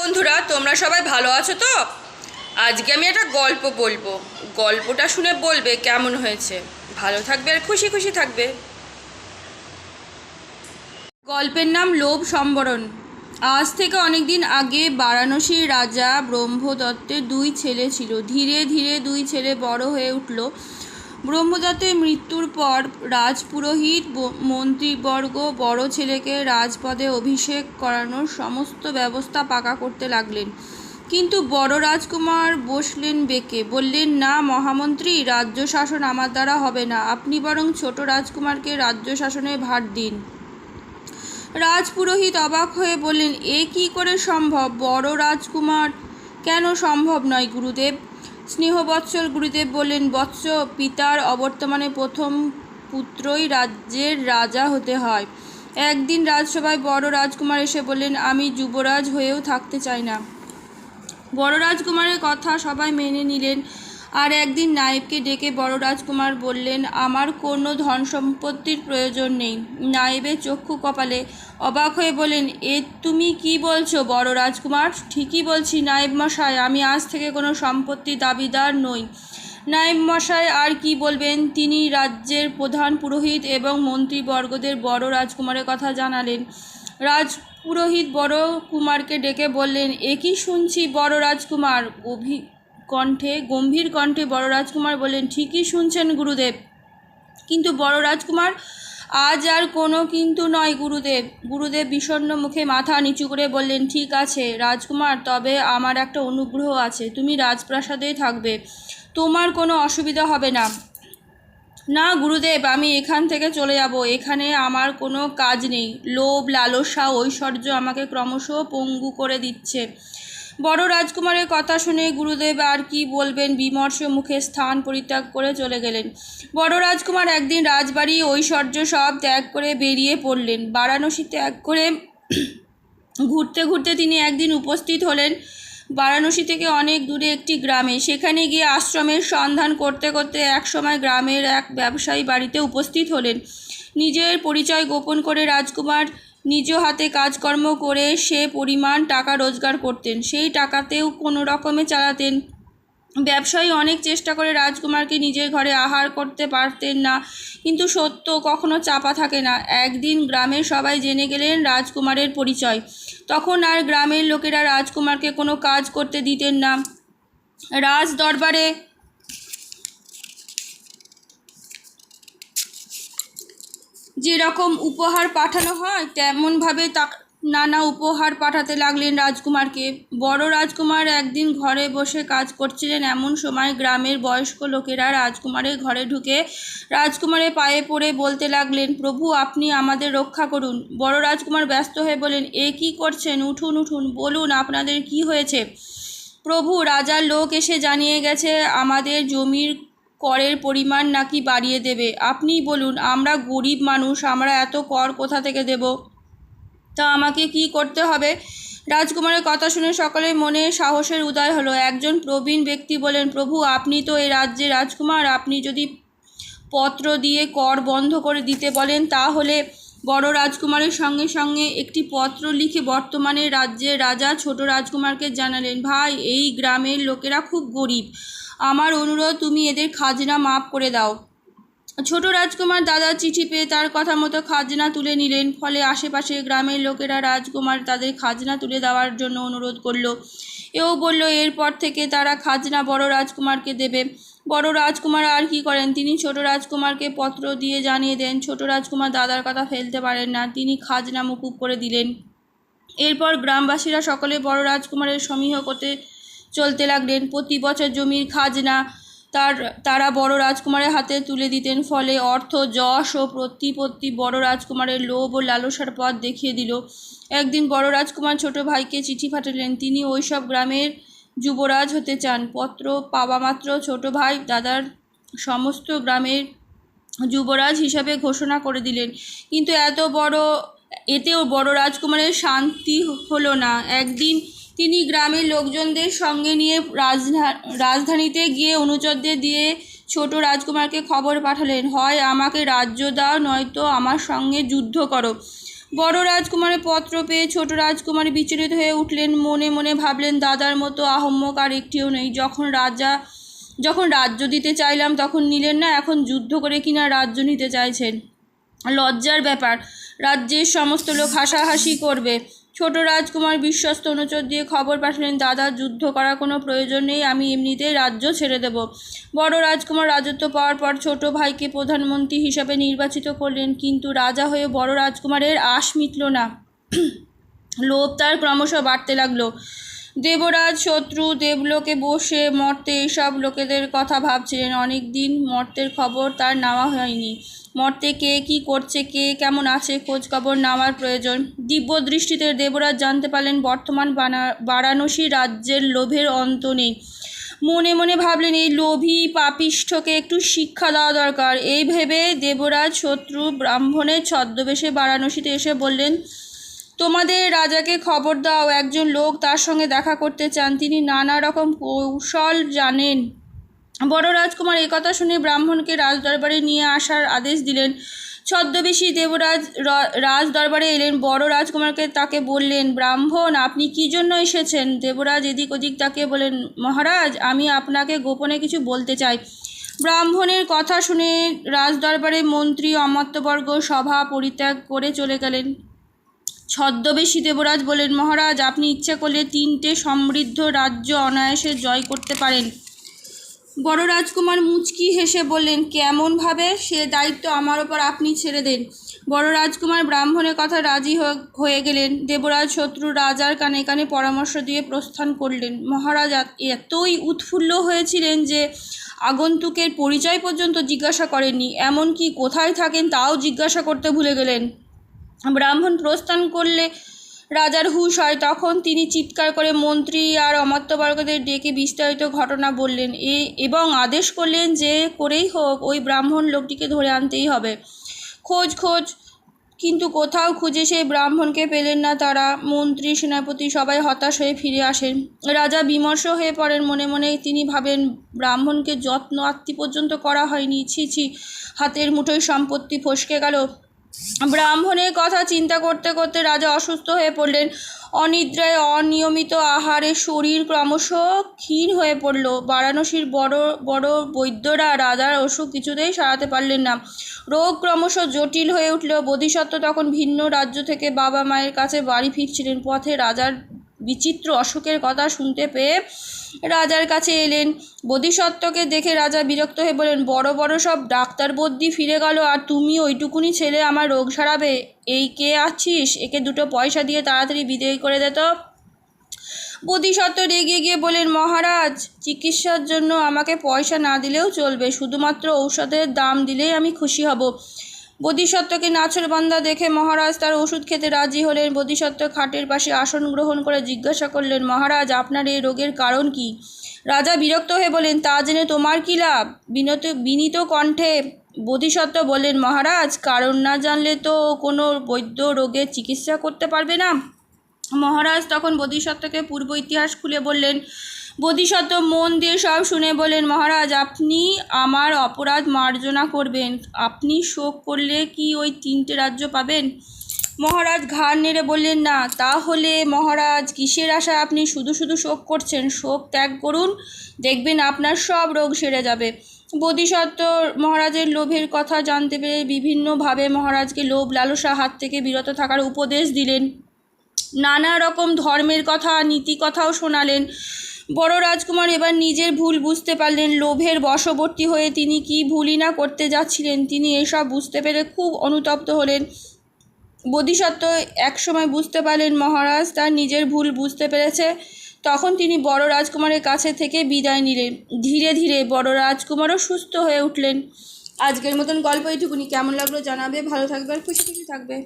বন্ধুরা, তোমরা সবাই ভালো আছো তো? আজকে আমি একটা গল্প বলবো। গল্পটা শুনে বলবে কেমন হয়েছে। ভালো থাকবে আর খুশি খুশি থাকবে। গল্পের নাম লোভ সম্বরণ। আজ থেকে অনেক দিন আগে বারাণসীর রাজা ব্রহ্মদত্তের দুই ছেলে ছিল। ধীরে ধীরে দুই ছেলে বড় হয়ে উঠল। ব্রহ্মদত্তের মৃত্যুর পর রাজপুরোহিত মন্ত্রীবর্গ বড় ছেলেকে রাজপদে অভিষেক করানোর সমস্ত ব্যবস্থা পাকা করতে লাগলেন। কিন্তু বড় রাজকুমার বসলেন বেঁকে, বললেন, না মহামন্ত্রী, রাজ্য শাসন আমার দ্বারা হবে না, আপনি বরং ছোট রাজকুমারকে রাজ্য শাসনের ভার দিন। রাজপুরোহিত অবাক হয়ে বললেন, এ কি করে সম্ভব? বড় রাজকুমার কেন সম্ভব নয় গুরুদেব? স্নেহবৎসল গুরুদেব বললেন, বৎস, পিতার অবর্তমানে প্রথম পুত্রই রাজ্যের রাজা হতে হয়। একদিন রাজসভায় বড় রাজকুমার এসে বললেন, আমি যুবরাজ হয়েও থাকতে চাই না। বড় রাজকুমারের কথা সবাই মেনে নিলেন। আর একদিন নায়েবকে ডেকে বড় রাজকুমার বললেন, আমার কোনো ধন সম্পত্তির প্রয়োজন নেই। নায়েবের চক্ষু কপালে। অবাক হয়ে বললেন, এ তুমি কি বলছো বড় রাজকুমার? ঠিকই বলছি নায়েব মশাই, আমি আজ থেকে কোনো সম্পত্তির দাবিদার নই। নায়েব মশাই আর কি বলবেন? তিনি রাজ্যের প্রধান পুরোহিত এবং মন্ত্রীবর্গদের বড় রাজকুমারের কথা জানালেন। রাজপুরোহিত বড় কুমারকে ডেকে বললেন, এ কি শুনছি বড় রাজকুমার? গম্ভীর কণ্ঠে বড় রাজকুমার বললেন, ঠিকই শুনছেন গুরুদেব। কিন্তু বড় রাজকুমার, আজ আর কোনো কিন্তু নয় গুরুদেব। গুরুদেব বিষণ্ণ মুখে মাথা নিচু করে বললেন, ঠিক আছে রাজকুমার, তবে আমার একটা অনুগ্রহ আছে, তুমি রাজপ্রাসাদেই থাকবে, তোমার কোনো অসুবিধা হবে না। না গুরুদেব, আমি এখান থেকে চলে যাব, এখানে আমার কোনো কাজ নেই। লোভ, লালসা, ঐশ্বর্য আমাকে ক্রমশ পঙ্গু করে দিচ্ছে। বড় রাজকুমারের কথা শুনে গুরুদেব আর কি বলবেন, বিমর্ষ মুখে স্থান পরিত্যাগ করে চলে গেলেন। বড় রাজকুমার একদিন রাজবাড়ি ঐশ্বর্য সব ত্যাগ করে বেরিয়ে পড়লেন। বারাণসী ত্যাগ করে ঘুরতে ঘুরতে তিনি একদিন উপস্থিত হলেন বারাণসী থেকে অনেক দূরে একটি গ্রামে। সেখানে গিয়ে আশ্রমের সন্ধান করতে করতে একসময় গ্রামের এক ব্যবসায়ী বাড়িতে উপস্থিত হলেন। নিজের পরিচয় গোপন করে রাজকুমার নিজ হাতে কাজকর্ম করে সে পরিমাণ টাকা রোজগার করতেন। সেই টাকাতেও কোনো রকমে চালাতেন। ব্যবসায়ী অনেক চেষ্টা করে রাজকুমারকে নিজের ঘরে আহার করতে পারতেন না, কিন্তু সত্য কখনো চাপা থাকে না। একদিন গ্রামের সবাই জেনে গেলেন রাজকুমারের পরিচয়। তখন আর গ্রামের লোকেরা রাজকুমারকে কোনো কাজ করতে দিতেন না। রাজ দরবারে যেরকম উপহার পাঠানো হয় তেমনভাবে নানা উপহার পাঠাতে লাগলেন রাজকুমারকে। বড় রাজকুমার একদিন ঘরে বসে কাজ করছিলেন। এমন সময় গ্রামের বয়স্ক লোকেরা রাজকুমারের ঘরে ঢুকে রাজকুমারের পায়ে পড়ে বলতে লাগলেন, প্রভু, আপনি আমাদের রক্ষা করুন। বড় রাজকুমার ব্যস্ত হয়ে বলেন, এ কি করছেন? উঠুন উঠুন, বলুন আপনাদের কি হয়েছে। প্রভু, রাজার লোক এসে জানিয়ে গেছে আমাদের জমির করের পরিমাণ নাকি বাড়িয়ে দেবে। আপনিই বলুন, আমরা গরিব মানুষ, আমরা এত কর কোথা থেকে দেব? তা আমাকে কি করতে হবে? রাজকুমারের কথা শুনে সকলের মনে সাহসের উদয় হলো। একজন প্রবীণ ব্যক্তি বলেন, প্রভু, আপনি তো এই রাজ্যের রাজকুমার, আপনি যদি পত্র দিয়ে কর বন্ধ করে দিতে বলেন তাহলে। বড় রাজকুমারের সঙ্গে সঙ্গে একটি পত্র লিখে বর্তমানে রাজ্যের রাজা ছোট রাজকুমারকে জানালেন, ভাই, এই গ্রামের লোকেরা খুব গরিব, আমার অনুরোধ তুমি এদের খাজনা মাফ করে দাও। ছোট রাজকুমার দাদার চিঠি পেয়ে তার কথা মতো খাজনা তুলে নিলেন। ফলে আশেপাশে গ্রামের লোকেরা রাজকুমার তাদের খাজনা তুলে দেওয়ার জন্য অনুরোধ করলো। এও বলল এরপর থেকে তারা খাজনা বড় রাজকুমারকে দেবে। বড় রাজকুমার আর কি করেন, তিনি ছোট রাজকুমারকে পত্র দিয়ে জানিয়ে দেন। ছোট রাজকুমার দাদার কথা ফেলতে পারেন না, তিনি খাজনা মকুব করে দিলেন। এরপর গ্রামবাসীরা সকলে বড় রাজকুমারের সমীহ করতে চলতে লাগলেন। প্রতি বছর জমির খাজনা তারা বড় রাজকুমারের হাতে তুলে দিতেন। ফলে অর্থ, যশ ও প্রতিপত্তি বড় রাজকুমারের লোভ ও লালসার পথ দেখিয়ে দিল। একদিন বড় রাজকুমার ছোট ভাইকে চিঠি পাঠালেন, তিনি ওইসব গ্রামের যুবরাজ হতে চান। পত্র পাওয়া মাত্র ছোট ভাই দাদার সমস্ত গ্রামের যুবরাজ হিসাবে ঘোষণা করে দিলেন। কিন্তু এতেও বড় রাজকুমারের শান্তি হলো না। একদিন তিনি গ্রামের লোকজনদের সঙ্গে নিয়ে রাজধানীতে গিয়ে অনুচরদের দিয়ে ছোট রাজকুমারকে খবর পাঠালেন, হয় আমাকে রাজ্য দাও, নয়তো আমার সঙ্গে যুদ্ধ করো। বড় রাজকুমারের পত্র পেয়ে ছোট রাজকুমারী বিচলিত হয়ে উঠলেন। মনে মনে ভাবলেন, দাদার মতো আহম্মক আর একটিও নেই। যখন রাজ্য দিতে চাইলাম তখন নিলেন না, এখন যুদ্ধ করে কিনা রাজ্য নিতে চাইছেন। লজ্জার ব্যাপার, রাজ্যের সমস্ত লোক হাসাহাসি করবে। ছোট রাজকুমার বিশ্বস্ত অনুচর দিয়ে খবর পাঠালেন, দাদা, যুদ্ধ করার কোনো প্রয়োজন নেই, আমি এমনিতেই রাজ্য ছেড়ে দেব। বড় রাজকুমার রাজত্ব পাওয়ার পর ছোট ভাইকে প্রধানমন্ত্রী হিসাবে নির্বাচিত করলেন, কিন্তু রাজা হয়ে বড় রাজকুমারের আশ মিটল না। লোভ তার ক্রমশ বাড়তে লাগলো। দেবরাজ শত্রু দেবলোকে বসে মর্তে এইসব লোকেদের কথা ভাবছিলেন। অনেক দিন মর্তের খবর তার নেওয়া হয়নি। মর্তে কে কী করছে, কে কেমন আছে, খোঁজ খবর নেওয়ার প্রয়োজন। দিব্য দৃষ্টিতে দেবরাজ জানতে পারলেন বর্তমান বারাণসী রাজ্যের লোভের অন্ত নেই। মনে মনে ভাবলেন, এই লোভী পাপিষ্ঠকে একটু শিক্ষা দেওয়া দরকার। এই ভেবে দেবরাজ শত্রু ব্রাহ্মণের ছদ্মবেশে বারাণসীতে এসে বললেন, তোমাদের রাজাকে খবর দাও, একজন লোক তার সঙ্গে দেখা করতে চান, তিনি নানা রকম কৌশল জানেন। বড় রাজকুমার এই কথা শুনে ব্রাহ্মণকে রাজদরবারে নিয়ে আসার আদেশ দিলেন। ছদ্মবেশী দেবরাজ রাজদরবারে এলেন। বড় রাজকুমারকে তাকে বললেন, ব্রাহ্মণ, আপনি কী জন্য এসেছেন? দেবরাজ এদিক ওদিক তাকে বলেন, মহারাজ, আমি আপনাকে গোপনে কিছু বলতে চাই। ব্রাহ্মণের কথা শুনে রাজদরবারে মন্ত্রী অমাত্যবর্গ সভা পরিত্যাগ করে চলে গেলেন। ছদ্মবেশী দেবরাজ বলেন, মহারাজ, আপনি ইচ্ছা করলে 3টে সমৃদ্ধ রাজ্য অনায়াসে জয় করতে পারেন। বড় রাজকুমার মুচকি হেসে বললেন, কেমনভাবে? সে দায়িত্ব আমার ওপর আপনি ছেড়ে দেন। বড় রাজকুমার ব্রাহ্মণের কথা রাজি হয়ে গেলেন। দেবরাজ শত্রু রাজার কানে কানে পরামর্শ দিয়ে প্রস্থান করলেন। মহারাজ এতই উৎফুল্ল হয়েছিলেন যে আগন্তুকের পরিচয় পর্যন্ত জিজ্ঞাসা করেননি, এমনকি কোথায় থাকেন তাও জিজ্ঞাসা করতে ভুলে গেলেন। ব্রাহ্মণ প্রস্থান করলে রাজার হুঁশ হয়। তখন তিনি চিৎকার করে মন্ত্রী আর অমাত্যবর্গদের ডেকে বিস্তারিত ঘটনা বললেন এবং আদেশ করলেন যে করেই হোক ওই ব্রাহ্মণ লোকটিকে ধরে আনতেই হবে। খোঁজ কিন্তু কোথাও খুঁজে সেই ব্রাহ্মণকে পেলেন না তারা। মন্ত্রী, সেনাপতি সবাই হতাশ হয়ে ফিরে আসেন। রাজা বিমর্ষ হয়ে পড়েন। মনে মনে তিনি ভাবেন, ব্রাহ্মণকে যত্ন আত্মি পর্যন্ত করা হয়নি। ছি, হাতের মুঠোয় সম্পত্তি ফসকে গেল। ব্রাহ্মণের কথা চিন্তা করতে করতে রাজা অসুস্থ হয়ে পড়লেন। অনিদ্রায়, অনিয়মিত আহারে শরীর ক্রমশ ক্ষীণ হয়ে পড়ল। বারাণসীর বড় বড় বৈদ্যরা রাজার অসুখ কিছুতেই সারাতে পারলেন না। রোগ ক্রমশ জটিল হয়ে উঠল। বোধিসত্ত্ব তখন ভিন্ন রাজ্য থেকে বাবা মায়ের কাছে বাড়ি ফিরছিলেন। পথে রাজার বিচিত্র অসুখের কথা শুনতে পেয়ে রাজার কাছে এলেন। বোধিসত্ত্বকে দেখে রাজা বিরক্ত হয়ে বলেন, বড় বড় সব ডাক্তার বদ্যি ফিরে গেল, আর তুমি ওইটুকুনি ছেলে আমার রোগ সারাবে? এই কে আছিস? একে 2 পয়সা দিয়ে তাড়াতাড়ি বিদায় করে দে তো। বোধিসত্ত্ব রেগে গিয়ে বলেন, মহারাজ, চিকিৎসার জন্য আমাকে পয়সা না দিলেও চলবে, শুধুমাত্র ঔষধের দাম দিলেই আমি খুশি হব। বোধিসত্ত্বকে নাছোড়বান্দা দেখে মহারাজ তার ওষুধ খেতে রাজি হলেন। বোধিসত্ত্ব খাটের পাশে আসন গ্রহণ করে জিজ্ঞাসা করলেন, মহারাজ, আপনার এই রোগের কারণ কি? রাজা বিরক্ত হয়ে বলেন, তা জেনে তোমার কী লাভ? বিনীত কণ্ঠে বোধিসত্ত্ব বললেন, মহারাজ, কারণ না জানলে তো কোনো বৈদ্য রোগের চিকিৎসা করতে পারবে না। মহারাজ তখন বোধিসত্ত্বকে পূর্ব ইতিহাস খুলে বললেন। বোধিসত্ত্ব মন দিয়ে সব শুনে বলেন, মহারাজ, আপনি আমার অপরাধ মার্জনা করবেন। আপনি শোক করলে কি ওই 3টে রাজ্য পাবেন? মহারাজ ঘাড় নেড়ে বললেন, না। তাহলে মহারাজ, কিসের আশায় আপনি শুধু শুধু শোক করছেন? শোক ত্যাগ করুন, দেখবেন আপনার সব রোগ সেরে যাবে। বোধিসত্ত্ব মহারাজের লোভের কথা জানতে পেরে বিভিন্নভাবে মহারাজকে লোভ লালসা হাত থেকে বিরত থাকার উপদেশ দিলেন। নানা রকম ধর্মের কথা, নীতি কথাও শোনালেন। বড় রাজকুমার এবার নিজের ভুল বুঝতে পারলেন। লোভের বশবর্তী হয়ে তিনি কি ভুলই না করতে যাচ্ছিলেন। তিনি এসব বুঝতে পেরে খুব অনুতপ্ত হলেন। বোধিসত্ত্ব একসময় বুঝতে পারলেন মহারাজ তার নিজের ভুল বুঝতে পেরেছে। তখন তিনি বড় রাজকুমারের কাছে থেকে বিদায় নিলেন। ধীরে ধীরে বড় রাজকুমারও সুস্থ হয়ে উঠলেন। আজকের মতন গল্প এইটুকুনি। কেমন লাগলো জানাবে। ভালো থাকবে আর খুশি খুশি থাকবে।